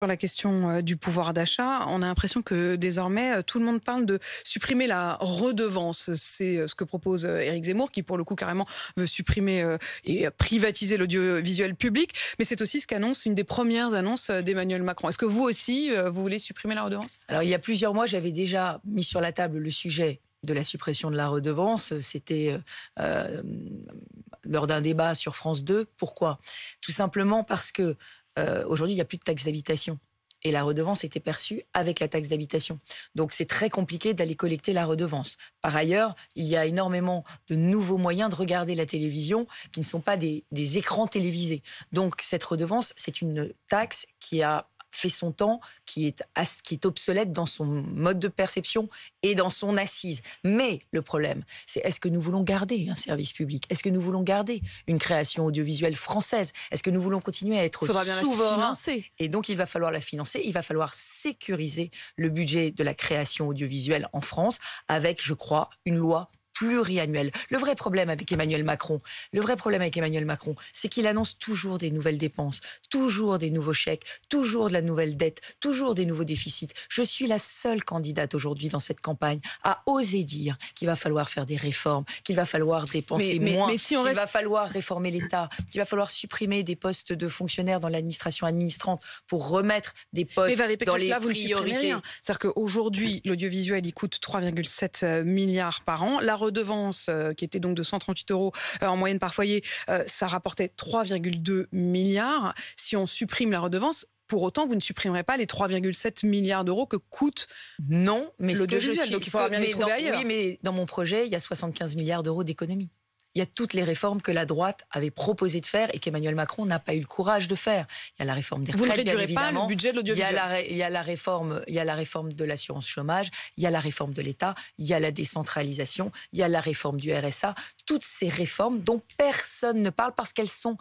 Sur la question du pouvoir d'achat, on a l'impression que désormais tout le monde parle de supprimer la redevance. C'est ce que propose Éric Zemmour, qui pour le coup carrément veut supprimer et privatiser l'audiovisuel public. Mais c'est aussi ce qu'annonce une des premières annonces d'Emmanuel Macron. Est-ce que vous aussi, vous voulez supprimer la redevance? Alors il y a plusieurs mois, j'avais déjà mis sur la table le sujet de la suppression de la redevance. C'était lors d'un débat sur France 2. Pourquoi? Tout simplement parce que aujourd'hui, il n'y a plus de taxe d'habitation. Et la redevance était perçue avec la taxe d'habitation. Donc c'est très compliqué d'aller collecter la redevance. Par ailleurs, il y a énormément de nouveaux moyens de regarder la télévision qui ne sont pas des écrans télévisés. Donc cette redevance, c'est une taxe qui a fait son temps, qui est obsolète dans son mode de perception et dans son assise. Mais le problème, c'est est-ce que nous voulons garder un service public? Est-ce que nous voulons garder une création audiovisuelle française? Est-ce que nous voulons continuer à être souverains? Et donc, il va falloir la financer. Il va falloir sécuriser le budget de la création audiovisuelle en France avec, je crois, une loi pluriannuelle. Le vrai problème avec Emmanuel Macron, c'est qu'il annonce toujours des nouvelles dépenses, toujours des nouveaux chèques, toujours de la nouvelle dette, toujours des nouveaux déficits. Je suis la seule candidate aujourd'hui dans cette campagne à oser dire qu'il va falloir faire des réformes, qu'il va falloir dépenser moins, qu'il va falloir réformer l'État, qu'il va falloir supprimer des postes de fonctionnaires dans l'administration administrante pour remettre des postes dans les priorités. C'est-à-dire qu'aujourd'hui, l'audiovisuel, il coûte 3,7 milliards par an. La redevance, qui était donc de 138 € en moyenne par foyer, ça rapportait 3,2 milliards. Si on supprime la redevance, pour autant, vous ne supprimerez pas les 3,7 milliards d'euros que coûte l'audiovisuel. Donc il faudra bien les trouver ailleurs. Oui, mais dans mon projet, il y a 75 milliards d'euros d'économies. Il y a toutes les réformes que la droite avait proposé de faire et qu'Emmanuel Macron n'a pas eu le courage de faire. Il y a la réforme des retraites, bien évidemment. Vous ne réduirez pas le budget de l'audiovisuel. Il y a la réforme de l'assurance chômage, il y a la réforme de l'État, il y a la décentralisation, il y a la réforme du RSA. Toutes ces réformes dont personne ne parle parce qu'elles sont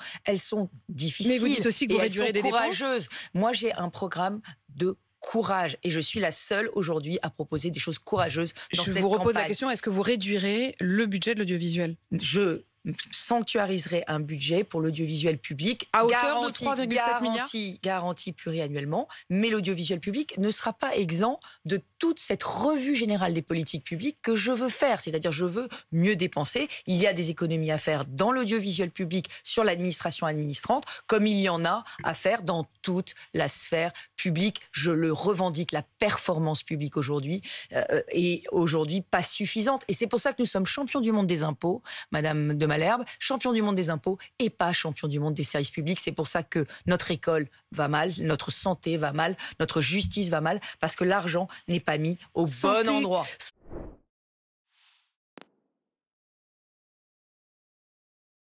difficiles. Mais vous dites aussi que vous réduirez des dépenses. Moi, j'ai un programme de courage. Et je suis la seule aujourd'hui à proposer des choses courageuses dans cette campagne. Je vous repose la question, est-ce que vous réduirez le budget de l'audiovisuel? Je sanctuariserai un budget pour l'audiovisuel public à hauteur de 3,7 milliards garanti pluriannuellement, mais l'audiovisuel public ne sera pas exempt de toute cette revue générale des politiques publiques que je veux faire, c'est-à-dire je veux mieux dépenser. Il y a des économies à faire dans l'audiovisuel public sur l'administration administrante, comme il y en a à faire dans toute la sphère publique. Je le revendique, la performance publique aujourd'hui est aujourd'hui pas suffisante. Et c'est pour ça que nous sommes champions du monde des impôts, Madame de Malherbe, champion du monde des impôts et pas champion du monde des services publics. C'est pour ça que notre école va mal, notre santé va mal, notre justice va mal, parce que l'argent n'est pas mis au bon endroit.